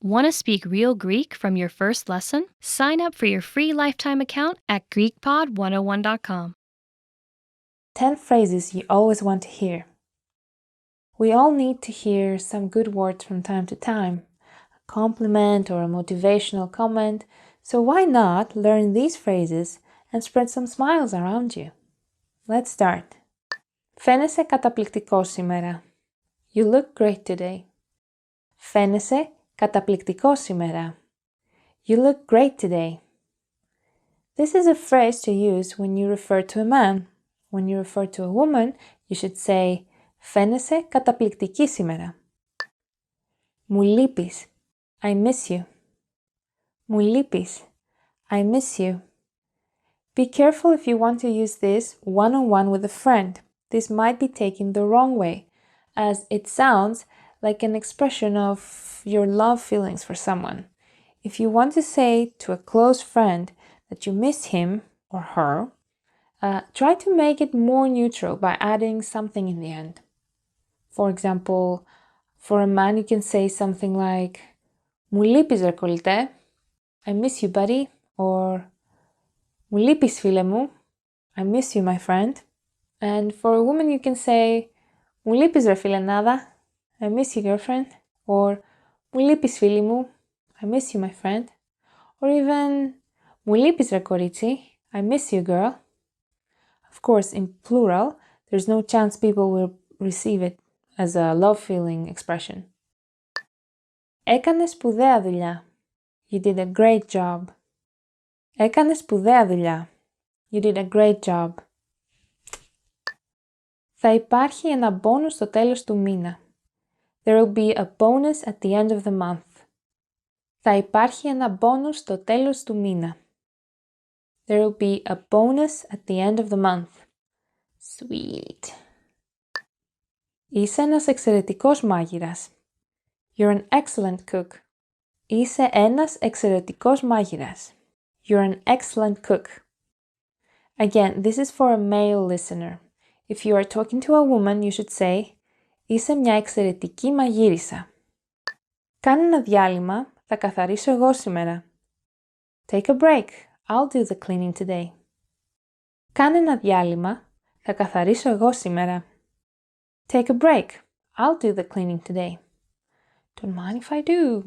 Want to speak real Greek from your first lesson? Sign up for your free lifetime account at GreekPod101.com. 10 phrases you always want to hear. We all need to hear some good words from time to time, a compliment or a motivational comment, so why not learn these phrases and spread some smiles around you? Let's start. Φαίνεσαι καταπληκτικός σήμερα. You look great today. Φαίνεσαι καταπληκτικός σήμερα. You look great today. This is a phrase to use when you refer to a man. When you refer to a woman, you should say φαίνεσαι καταπληκτική σήμερα. Μου λείπεις. I miss you. Μου λείπεις. I miss you. Be careful if you want to use this one-on-one with a friend. This might be taken the wrong way, as it sounds like an expression of your love feelings for someone. If you want to say to a close friend that you miss him or her, try to make it more neutral by adding something in the end. For example, for a man you can say something like Μου λείπεις ρε κολλητέ, I miss you buddy, or Μου λείπεις φίλε μου, I miss you my friend. And for a woman you can say Μου λείπεις ρε φιλενάδα, I miss you girlfriend, or Μου λείπεις φίλη μου, I miss you my friend, or even Μου λείπεις ρε κορίτσι, I miss you girl. Of course, in plural, there's no chance people will receive it as a love feeling expression. Έκανες σπουδαία δουλειά. You did a great job. Έκανες σπουδαία δουλειά. You did a great job. Θα υπάρχει ένα bonus στο τέλος του μήνα. There will be a bonus at the end of the month. Θα υπάρχει ένα bonus στο τέλος του μήνα. There will be a bonus at the end of the month. Sweet. Είσαι ένας εξαιρετικός μάγειρας. You're an excellent cook. Είσαι ένας εξαιρετικός μάγειρας. You're an excellent cook. Again, this is for a male listener. If you are talking to a woman, you should say Είσαι μια εξαιρετική μαγείρισα. Κάνε ένα διάλειμμα, θα καθαρίσω εγώ σήμερα. Take a break. I'll do the cleaning today. Κάνε ένα διάλειμμα, θα καθαρίσω εγώ σήμερα. Take a break. I'll do the cleaning today. Don't mind if I do.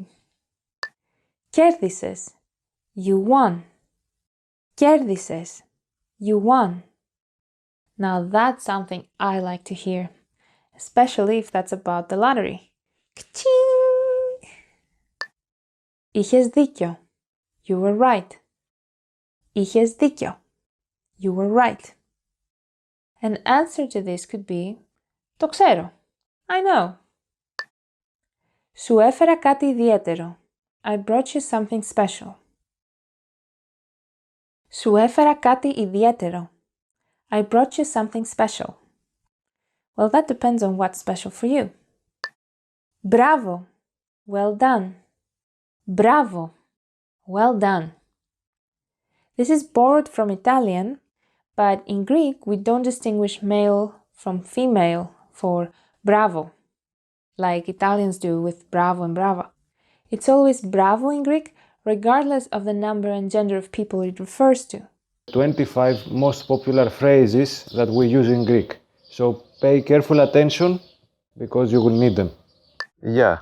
Κέρδισες. You won. Κέρδισες. You won. Now that's something I like to hear, especially if that's about the lottery. Ka-ching! Είχες δίκιο. You were right. Είχες δίκιο. You were right. An answer to this could be Το ξέρω. I know. Σου έφερα κάτι ιδιαίτερο. I brought you something special. Σου έφερα κάτι ιδιαίτερο. I brought you something special. Well, that depends on what's special for you. Bravo. Well done. Bravo. Well done. This is borrowed from Italian, but in Greek we don't distinguish male from female for bravo, like Italians do with bravo and brava. It's always bravo in Greek, regardless of the number and gender of people it refers to. 25 most popular phrases that we use in Greek. So pay careful attention because you will need them. Yeah.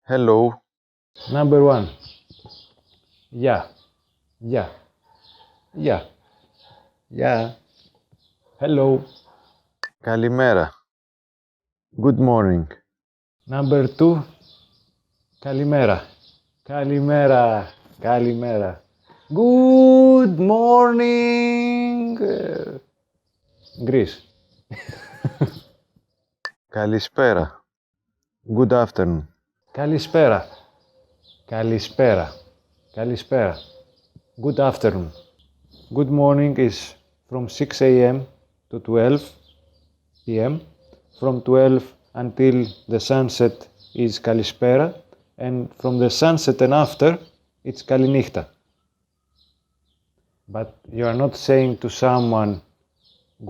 Hello. Number 1. Yeah. Yeah. Yeah. Yeah. Hello. Καλημέρα. Good morning. Number 2. Καλημέρα. Καλημέρα. Καλημέρα. Good morning. Greece. Καλησπέρα. Good afternoon. Καλησπέρα. Καλησπέρα. Καλησπέρα. Good afternoon. Good morning is from 6 a.m. to 12 p.m. From 12 until the sunset is Kalispera, and from the sunset and after it's Kalinichta. But you are not saying to someone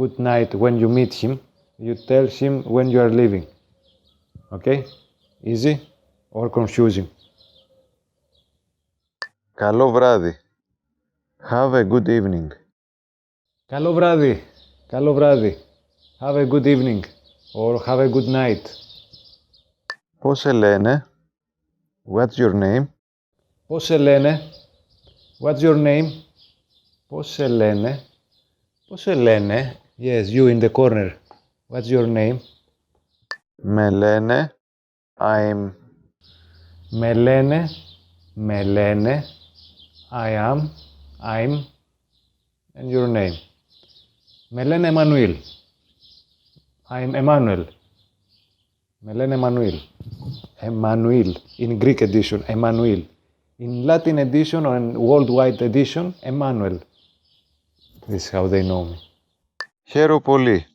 good night when you meet him, you tell him when you are leaving. Okay? Easy or confusing? Καλό βράδυ. Have a good evening. Καλό βράδυ. Καλό βράδυ. Have a good evening. Or have a good night. Πώς σε λένε? What's your name? Πώς σε λένε? What's your name? Πώς σε λένε? Πώς σε λένε? Yes, you in the corner. What's your name? Με λένε I'm Με λένε, I am, I'm, and your name. Με λένε Εμμανουήλ. I'm Emmanuel. Με λένε Εμμανουήλ. Emmanuel, in Greek edition, Emmanuel. In Latin edition or in worldwide edition, Emmanuel. This is how they know me. Χαίρο πολύ.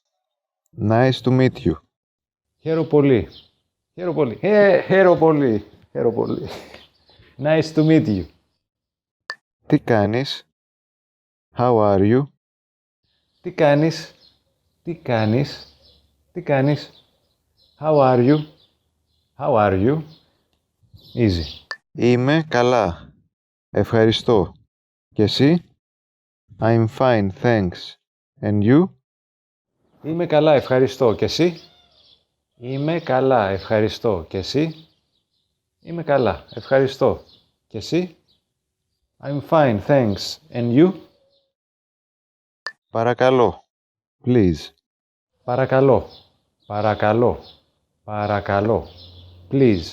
Nice to meet you. Χαίρο πολύ. Χαίρο πολύ. Χαίρο πολύ. Χαίρο πολύ. Nice to meet you. Τι κάνεις? How are you? Τι κάνεις? Τι κάνεις? Τι κάνεις? How are you? How are you? Easy. Είμαι καλά. Ευχαριστώ. Και εσύ? I'm fine, thanks. And you? Είμαι καλά, ευχαριστώ. Και εσύ? Είμαι καλά, ευχαριστώ. Και εσύ? Είμαι καλά, ευχαριστώ. Και εσύ? I'm fine, thanks. And you? Παρακαλώ. Please. Παρακαλώ. Παρακαλώ. Παρακαλώ. Please.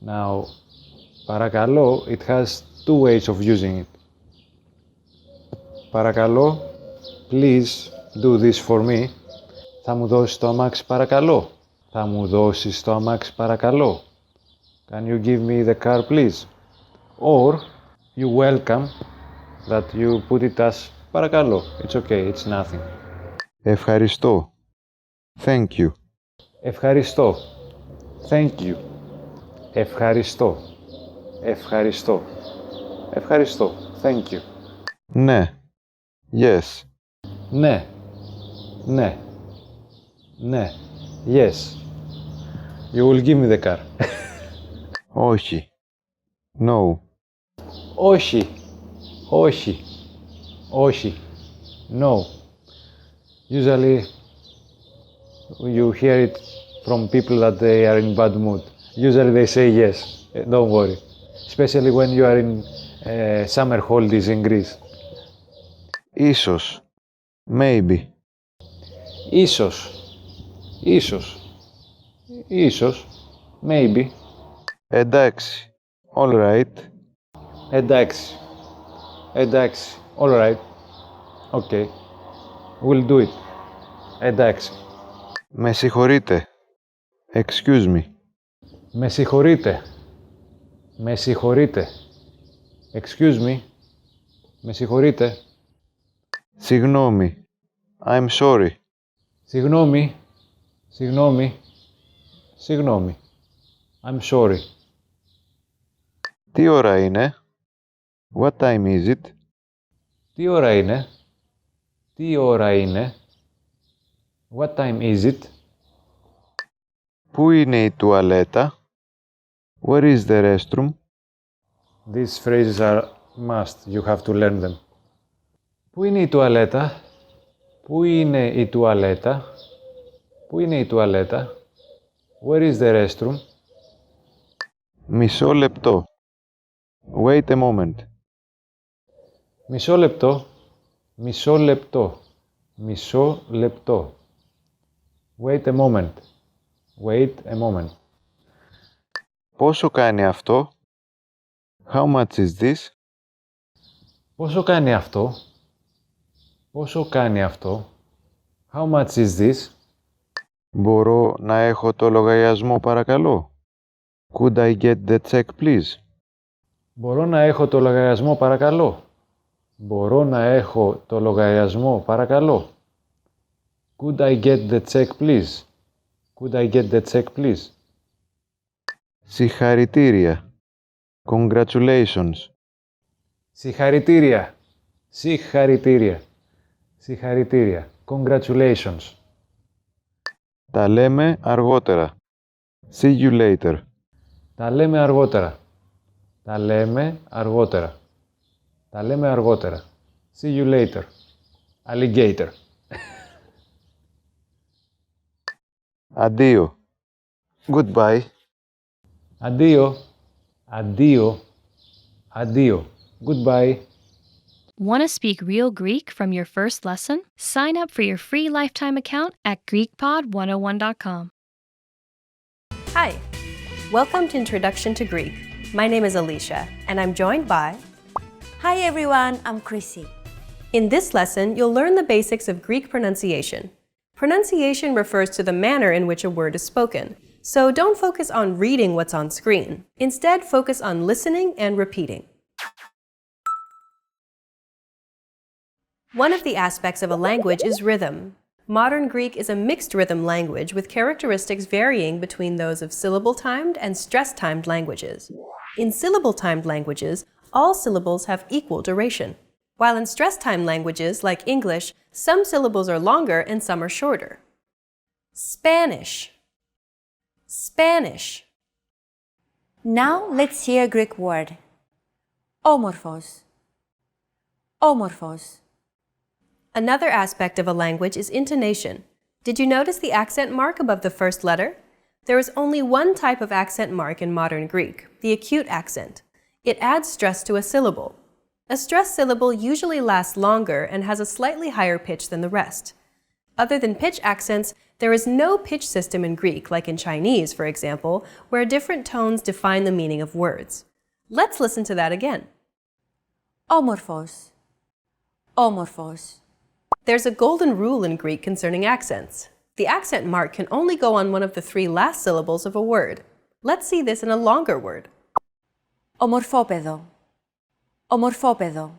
Now, παρακαλώ, it has two ways of using it. Παρακαλώ, please do this for me. Θα μου δώσεις το αμάξι παρακαλώ. Θα μου δώσεις το αμάξι παρακαλώ. Can you give me the car please? Or you welcome that you put it as παρακαλώ. It's okay, it's nothing. Ευχαριστώ. Thank you. Ευχαριστώ. Thank you. Ευχαριστώ. Ευχαριστώ. Ευχαριστώ. Thank you. Ναι. Yes. Ναι. Ναι. Ναι. Yes. You will give me the car. Όχι. No. Όχι. Όχι. Όχι. No. Usually you hear it from people that they are in bad mood. Usually they say yes. Don't worry. Especially when you are in summer holidays in Greece. Ίσως. Maybe. Ίσως. Ίσως. Ίσως. Maybe. Εντάξει. All right. Εντάξει. Εντάξει. All right. Okay. We'll do it. Εντάξει. Με συγχωρείτε. Excuse me. Με συγχωρείτε. Με συγχωρείτε. Excuse me. Με συγχωρείτε. Συγγνώμη. I'm sorry. Συγγνώμη. Συγγνώμη. Συγγνώμη. I'm sorry. Τι ώρα είναι? What time is it? Τι ώρα είναι? Τι ώρα είναι? What time is it? Πού είναι η τουαλέτα? Where is the restroom? These phrases are must. You have to learn them. Πού είναι η τουαλέτα? Πού είναι η τουαλέτα? Πού είναι η τουαλέτα? Where is the restroom? Μισό λεπτό. Wait a moment. Μισό λεπτό. Μισό λεπτό. Μισό λεπτό. Wait a moment. Wait a moment. Πόσο κάνει αυτό? How much is this? Πόσο κάνει αυτό? Πόσο κάνει αυτό? How much is this? Μπορώ να έχω το λογαριασμό παρακαλώ? Could I get the check please? Μπορώ να έχω το λογαριασμό παρακαλώ. Μπορώ να έχω το λογαριασμό παρακαλώ. Could I get the check please? Could I get the check please? Συγχαρητήρια. Congratulations. Συγχαρητήρια. Συγχαρητήρια. Συγχαρητήρια. Congratulations. Τα λέμε αργότερα. See you later. Τα λέμε αργότερα. Τα λέμε αργότερα. Τα λέμε αργότερα. See you later. Alligator. Αντίο. Goodbye. Αντίο. Αντίο. Αντίο. Goodbye. Want to speak real Greek from your first lesson? Sign up for your free lifetime account at GreekPod101.com. Hi, welcome to Introduction to Greek. My name is Alicia, and I'm joined by... Hi everyone, I'm Chrissy. In this lesson, you'll learn the basics of Greek pronunciation. Pronunciation refers to the manner in which a word is spoken, so don't focus on reading what's on screen. Instead, focus on listening and repeating. One of the aspects of a language is rhythm. Modern Greek is a mixed rhythm language with characteristics varying between those of syllable-timed and stress-timed languages. In syllable-timed languages, all syllables have equal duration, while in stress-timed languages like English, some syllables are longer and some are shorter. Spanish. Spanish. Now let's hear a Greek word. Όμορφος. Όμορφος. Another aspect of a language is intonation. Did you notice the accent mark above the first letter? There is only one type of accent mark in modern Greek, the acute accent. It adds stress to a syllable. A stressed syllable usually lasts longer and has a slightly higher pitch than the rest. Other than pitch accents, there is no pitch system in Greek, like in Chinese, for example, where different tones define the meaning of words. Let's listen to that again. Όμορφος. Όμορφος. There's a golden rule in Greek concerning accents. The accent mark can only go on one of the three last syllables of a word. Let's see this in a longer word. Ομορφόπεδο. Ομορφόπεδο.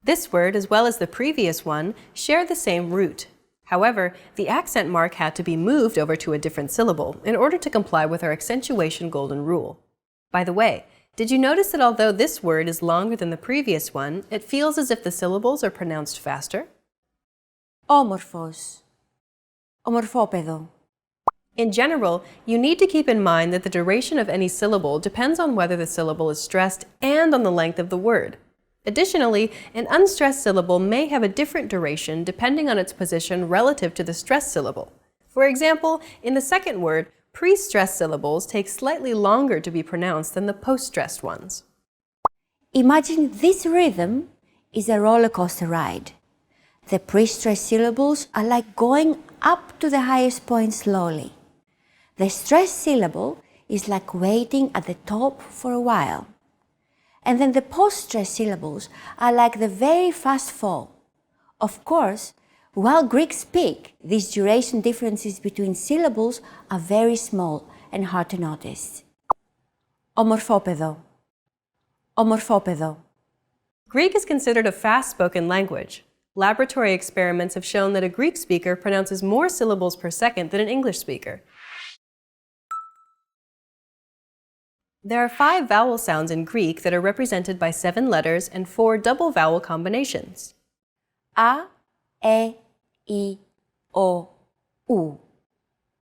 This word, as well as the previous one, share the same root. However, the accent mark had to be moved over to a different syllable in order to comply with our accentuation golden rule. By the way, did you notice that although this word is longer than the previous one, it feels as if the syllables are pronounced faster? Όμορφος. Ομορφόπεδο. In general, you need to keep in mind that the duration of any syllable depends on whether the syllable is stressed and on the length of the word. Additionally, an unstressed syllable may have a different duration depending on its position relative to the stressed syllable. For example, in the second word, pre-stressed syllables take slightly longer to be pronounced than the post-stressed ones. Imagine this rhythm is a roller coaster ride. The pre-stressed syllables are like going up to the highest point slowly. The stressed syllable is like waiting at the top for a while. And then the post-stressed syllables are like the very fast fall. Of course, while Greeks speak, these duration differences between syllables are very small and hard to notice. Ομορφόπεδο. Ομορφόπεδο. Greek is considered a fast-spoken language. Laboratory experiments have shown that a Greek speaker pronounces more syllables per second than an English speaker. There are 5 vowel sounds in Greek that are represented by 7 letters and 4 double vowel combinations. A, E, I, O, U.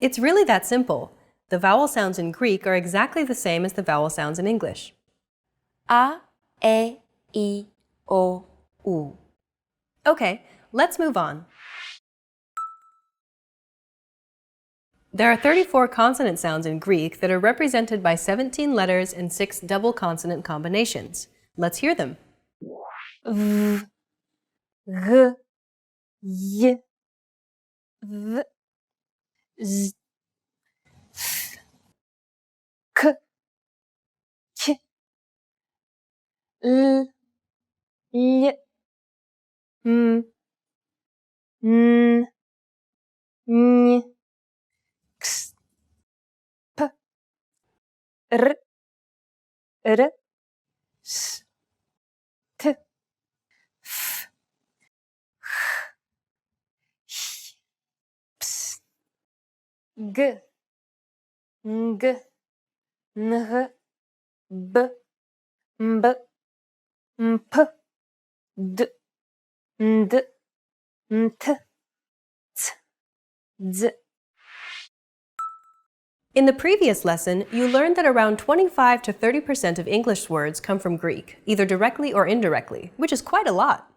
It's really that simple. The vowel sounds in Greek are exactly the same as the vowel sounds in English. A, E, I, O, U. Okay, let's move on. There are 34 consonant sounds in Greek that are represented by 17 letters and 6 double consonant combinations. Let's hear them. V, G, Y, V, Z, F, K, K, L, L, M, N, N, X, P, R, R, S, T, F, H, Ps, G, G, Ng, B, B, P, D, D, T, Z, Z. In the previous lesson, you learned that around 25 to 30% of English words come from Greek, either directly or indirectly, which is quite a lot.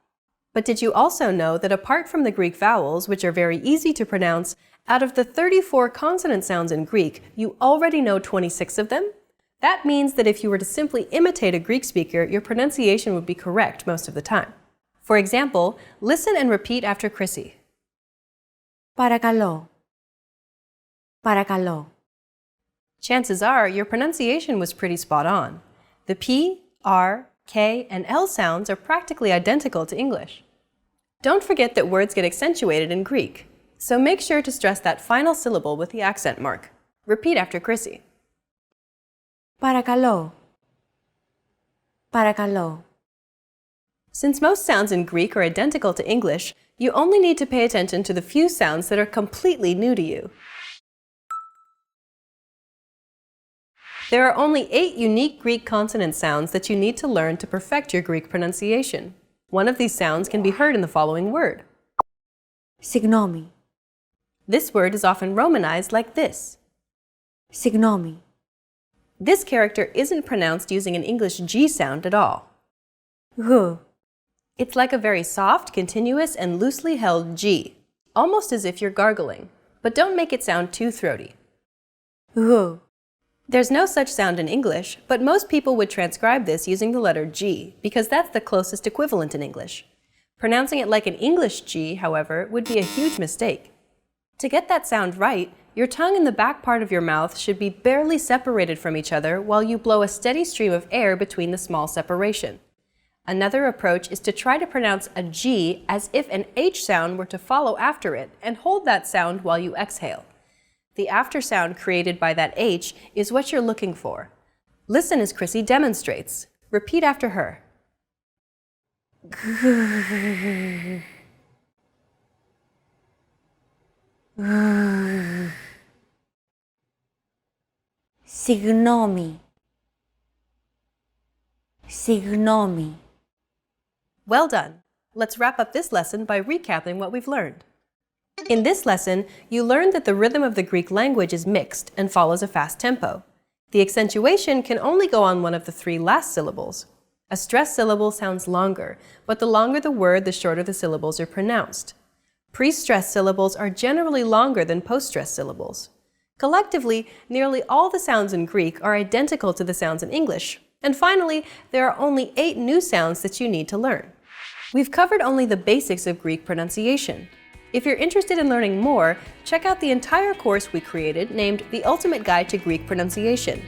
But did you also know that apart from the Greek vowels, which are very easy to pronounce, out of the 34 consonant sounds in Greek, you already know 26 of them? That means that if you were to simply imitate a Greek speaker, your pronunciation would be correct most of the time. For example, listen and repeat after Chrissy. Παρακαλώ. Παρακαλώ. Chances are your pronunciation was pretty spot on. The P, R, K, and L sounds are practically identical to English. Don't forget that words get accentuated in Greek, so make sure to stress that final syllable with the accent mark. Repeat after Chrissy. Παρακαλώ. Παρακαλώ. Since most sounds in Greek are identical to English, you only need to pay attention to the few sounds that are completely new to you. There are only 8 unique Greek consonant sounds that you need to learn to perfect your Greek pronunciation. One of these sounds can be heard in the following word. Συγγνώμη. This word is often romanized like this. Συγγνώμη. This character isn't pronounced using an English G sound at all. Γ. It's like a very soft, continuous, and loosely held G, almost as if you're gargling, but don't make it sound too throaty. Γ. There's no such sound in English, but most people would transcribe this using the letter G because that's the closest equivalent in English. Pronouncing it like an English G, however, would be a huge mistake. To get that sound right, your tongue and the back part of your mouth should be barely separated from each other while you blow a steady stream of air between the small separation. Another approach is to try to pronounce a G as if an H sound were to follow after it and hold that sound while you exhale. The after sound created by that H is what you're looking for. Listen as Chrissy demonstrates. Repeat after her. Συγγνώμη. Συγγνώμη. Well done. Let's wrap up this lesson by recapping what we've learned. In this lesson, you learned that the rhythm of the Greek language is mixed and follows a fast tempo. The accentuation can only go on one of the 3 last syllables. A stressed syllable sounds longer, but the longer the word, the shorter the syllables are pronounced. Pre-stressed syllables are generally longer than post-stressed syllables. Collectively, nearly all the sounds in Greek are identical to the sounds in English. And finally, there are only 8 new sounds that you need to learn. We've covered only the basics of Greek pronunciation. If you're interested in learning more, check out the entire course we created named The Ultimate Guide to Greek Pronunciation.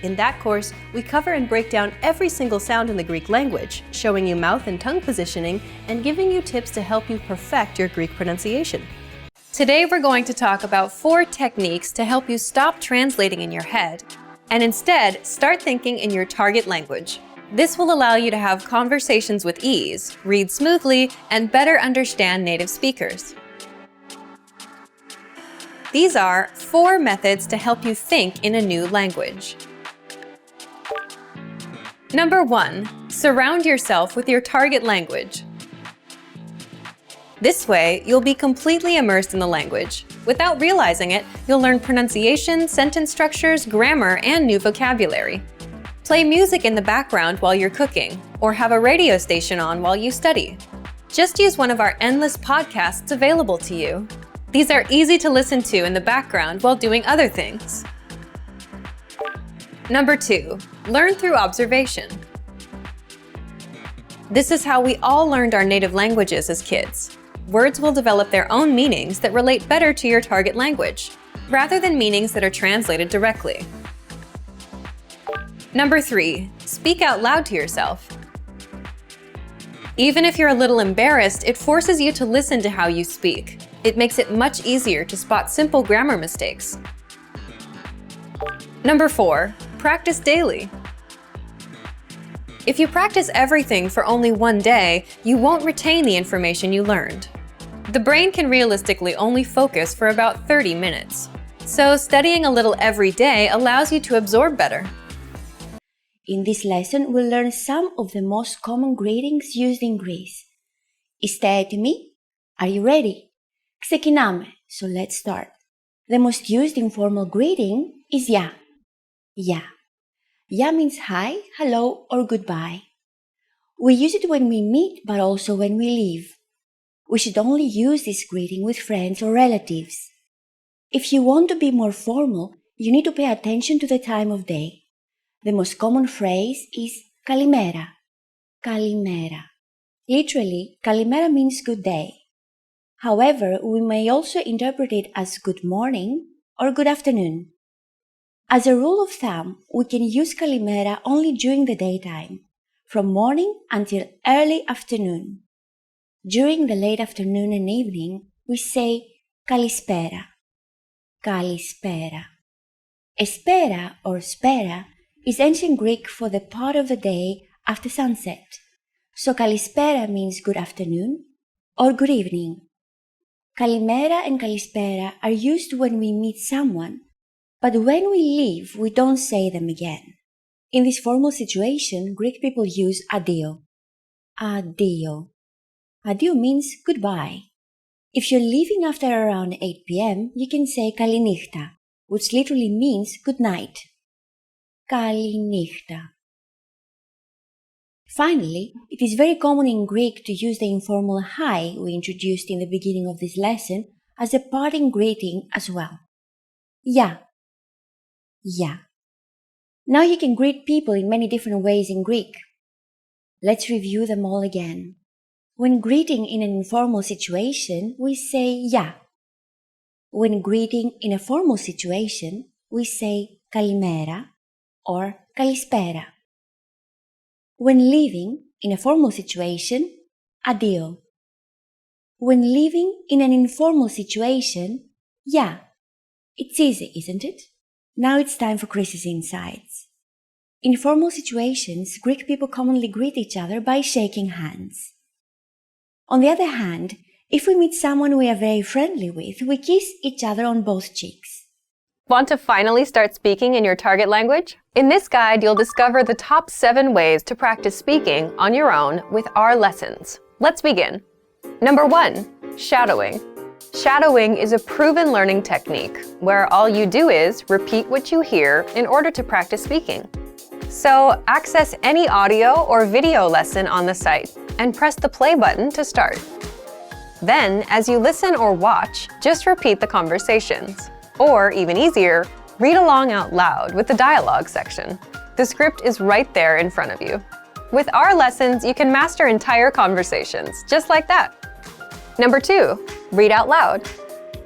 In that course, we cover and break down every single sound in the Greek language, showing you mouth and tongue positioning and giving you tips to help you perfect your Greek pronunciation. Today we're going to talk about 4 techniques to help you stop translating in your head and instead start thinking in your target language. This will allow you to have conversations with ease, read smoothly, and better understand native speakers. These are 4 methods to help you think in a new language. Number 1, surround yourself with your target language. This way, you'll be completely immersed in the language. Without realizing it, you'll learn pronunciation, sentence structures, grammar, and new vocabulary. Play music in the background while you're cooking, or have a radio station on while you study. Just use one of our endless podcasts available to you. These are easy to listen to in the background while doing other things. Number 2, learn through observation. This is how we all learned our native languages as kids. Words will develop their own meanings that relate better to your target language, rather than meanings that are translated directly. Number 3, speak out loud to yourself. Even if you're a little embarrassed, it forces you to listen to how you speak. It makes it much easier to spot simple grammar mistakes. Number 4, practice daily. If you practice everything for only one day, you won't retain the information you learned. The brain can realistically only focus for about 30 minutes. So studying a little every day allows you to absorb better. In this lesson, we'll learn some of the most common greetings used in Greece. Είστε έτοιμοι? Are you ready? Ξεκινάμε, so let's start. The most used informal greeting is ya. Ya. Ya means hi, hello, or goodbye. We use it when we meet, but also when we leave. We should only use this greeting with friends or relatives. If you want to be more formal, you need to pay attention to the time of day. The most common phrase is kalimera. Kalimera. Literally, kalimera means good day. However, we may also interpret it as good morning or good afternoon. As a rule of thumb, we can use kalimera only during the daytime, from morning until early afternoon. During the late afternoon and evening, we say kalispera. Kalispera. Espera or spera is ancient Greek for the part of the day after sunset. So kalispera means good afternoon or good evening. Kalimera and kalispera are used when we meet someone, but when we leave, we don't say them again. In this formal situation, Greek people use adio. Adio. Adio means goodbye. If you're leaving after around 8 p.m., you can say kalinichta, which literally means good night. Kalinichta. Finally, it is very common in Greek to use the informal hi we introduced in the beginning of this lesson as a parting greeting as well. Ya. Ya. Now you can greet people in many different ways in Greek. Let's review them all again. When greeting in an informal situation, we say ya. When greeting in a formal situation, we say kalimera or kalispera. When leaving in a formal situation, adio. When leaving in an informal situation, ya. It's easy, isn't it? Now it's time for Chris's insights. In formal situations, Greek people commonly greet each other by shaking hands. On the other hand, if we meet someone we are very friendly with, we kiss each other on both cheeks. Want to finally start speaking in your target language? In this guide, you'll discover the top 7 ways to practice speaking on your own with our lessons. Let's begin. Number 1, shadowing. Shadowing is a proven learning technique where all you do is repeat what you hear in order to practice speaking. So access any audio or video lesson on the site and press the play button to start. Then, as you listen or watch, just repeat the conversations. Or, even easier, read along out loud with the dialogue section. The script is right there in front of you. With our lessons, you can master entire conversations, just like that. Number 2, read out loud.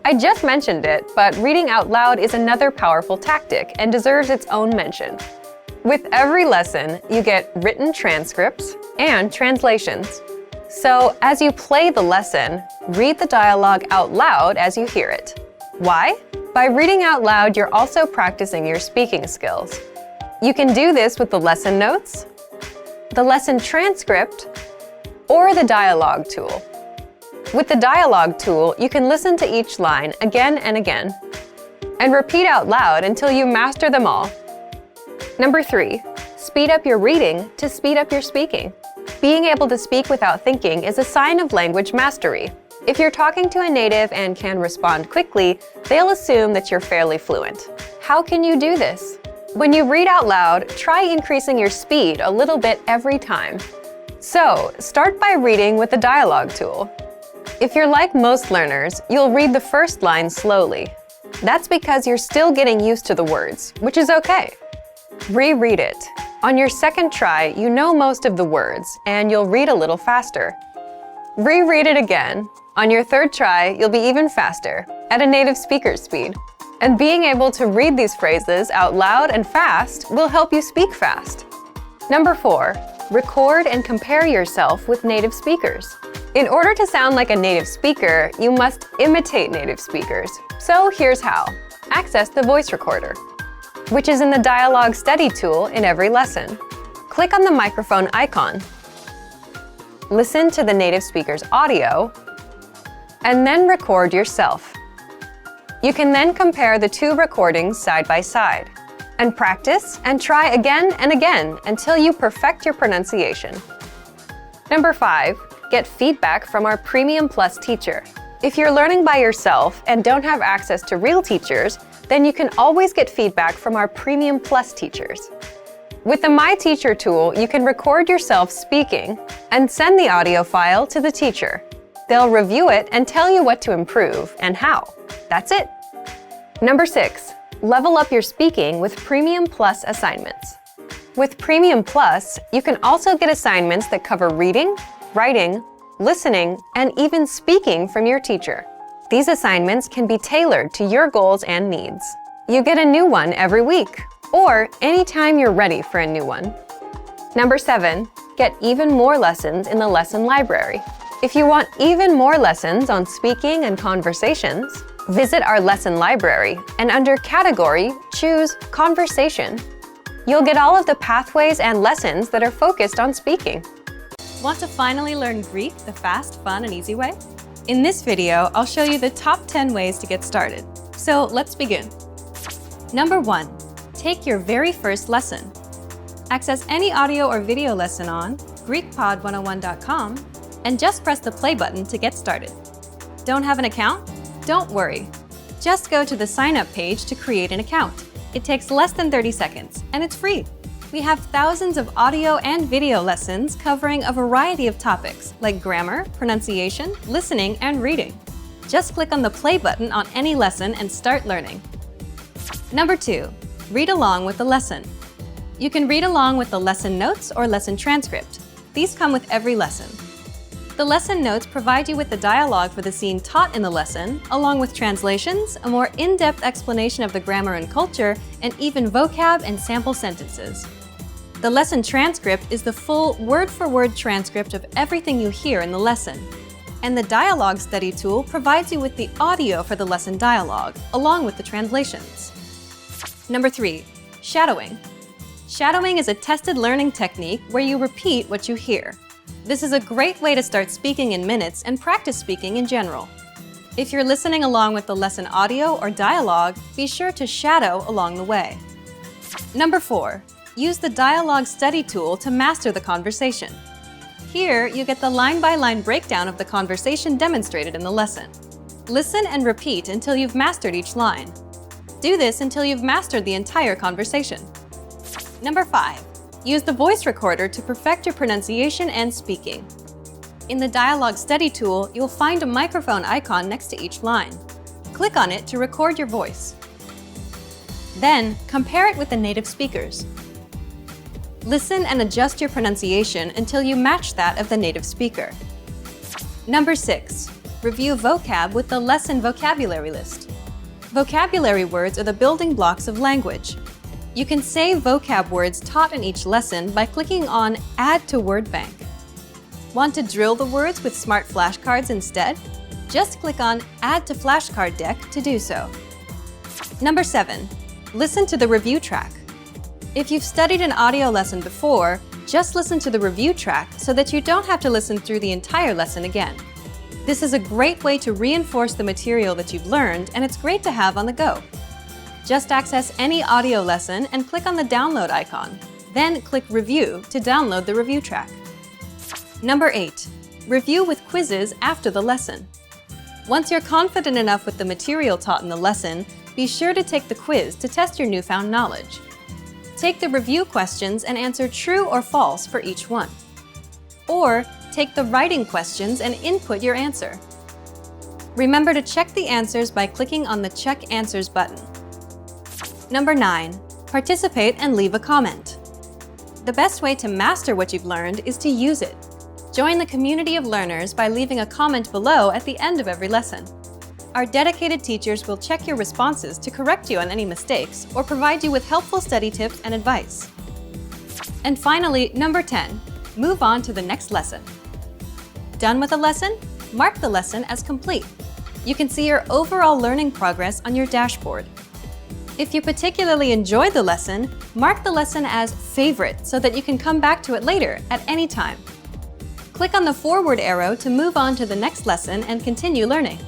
I just mentioned it, but reading out loud is another powerful tactic and deserves its own mention. With every lesson, you get written transcripts and translations. So, as you play the lesson, read the dialogue out loud as you hear it. Why? By reading out loud, you're also practicing your speaking skills. You can do this with the lesson notes, the lesson transcript, or the dialogue tool. With the dialogue tool, you can listen to each line again and again, and repeat out loud until you master them all. Number 3, speed up your reading to speed up your speaking. Being able to speak without thinking is a sign of language mastery. If you're talking to a native and can respond quickly, they'll assume that you're fairly fluent. How can you do this? When you read out loud, try increasing your speed a little bit every time. So, start by reading with the dialogue tool. If you're like most learners, you'll read the first line slowly. That's because you're still getting used to the words, which is okay. Reread it. On your second try, you know most of the words, and you'll read a little faster. Reread it again. On your third try, you'll be even faster, at a native speaker's speed. And being able to read these phrases out loud and fast will help you speak fast. Number 4, record and compare yourself with native speakers. In order to sound like a native speaker, you must imitate native speakers. So here's how. Access the voice recorder, which is in the dialogue study tool in every lesson. Click on the microphone icon. Listen to the native speaker's audio, and then record yourself. You can then compare the 2 recordings side by side, and practice and try again and again until you perfect your pronunciation. Number 5, get feedback from our Premium Plus teacher. If you're learning by yourself and don't have access to real teachers, then you can always get feedback from our Premium Plus teachers. With the My Teacher tool, you can record yourself speaking and send the audio file to the teacher. They'll review it and tell you what to improve and how. That's it. Number 6, level up your speaking with Premium Plus assignments. With Premium Plus, you can also get assignments that cover reading, writing, listening, and even speaking from your teacher. These assignments can be tailored to your goals and needs. You get a new one every week, or anytime you're ready for a new one. Number 7, get even more lessons in the lesson library. If you want even more lessons on speaking and conversations, visit our lesson library and under Category, choose Conversation. You'll get all of the pathways and lessons that are focused on speaking. Want to finally learn Greek the fast, fun, and easy way? In this video, I'll show you the top 10 ways to get started. So let's begin. Number 1, take your very first lesson. Access any audio or video lesson on GreekPod101.com and just press the play button to get started. Don't have an account? Don't worry. Just go to the sign up page to create an account. It takes less than 30 seconds and it's free. We have thousands of audio and video lessons covering a variety of topics like grammar, pronunciation, listening, and reading. Just click on the play button on any lesson and start learning. Number 2, read along with the lesson. You can read along with the lesson notes or lesson transcript. These come with every lesson. The lesson notes provide you with the dialogue for the scene taught in the lesson, along with translations, a more in-depth explanation of the grammar and culture, and even vocab and sample sentences. The lesson transcript is the full word-for-word transcript of everything you hear in the lesson. And the Dialogue Study tool provides you with the audio for the lesson dialogue, along with the translations. Number 3, shadowing. Shadowing is a tested learning technique where you repeat what you hear. This is a great way to start speaking in minutes and practice speaking in general. If you're listening along with the lesson audio or dialogue, be sure to shadow along the way. Number 4, use the Dialogue Study tool to master the conversation. Here, you get the line-by-line breakdown of the conversation demonstrated in the lesson. Listen and repeat until you've mastered each line. Do this until you've mastered the entire conversation. Number 5, use the voice recorder to perfect your pronunciation and speaking. In the Dialogue Study tool, you'll find a microphone icon next to each line. Click on it to record your voice. Then, compare it with the native speakers. Listen and adjust your pronunciation until you match that of the native speaker. Number 6, review vocab with the lesson vocabulary list. Vocabulary words are the building blocks of language. You can save vocab words taught in each lesson by clicking on Add to Word Bank. Want to drill the words with smart flashcards instead? Just click on Add to Flashcard Deck to do so. Number 7, listen to the review track. If you've studied an audio lesson before, just listen to the review track so that you don't have to listen through the entire lesson again. This is a great way to reinforce the material that you've learned, and it's great to have on the go. Just access any audio lesson and click on the download icon. Then click Review to download the review track. Number 8, review with quizzes after the lesson. Once you're confident enough with the material taught in the lesson, be sure to take the quiz to test your newfound knowledge. Take the review questions and answer true or false for each one. Or take the writing questions and input your answer. Remember to check the answers by clicking on the Check Answers button. Number 9, participate and leave a comment. The best way to master what you've learned is to use it. Join the community of learners by leaving a comment below at the end of every lesson. Our dedicated teachers will check your responses to correct you on any mistakes or provide you with helpful study tips and advice. And finally, number 10, move on to the next lesson. Done with a lesson? Mark the lesson as complete. You can see your overall learning progress on your dashboard. If you particularly enjoyed the lesson, mark the lesson as Favorite so that you can come back to it later at any time. Click on the forward arrow to move on to the next lesson and continue learning.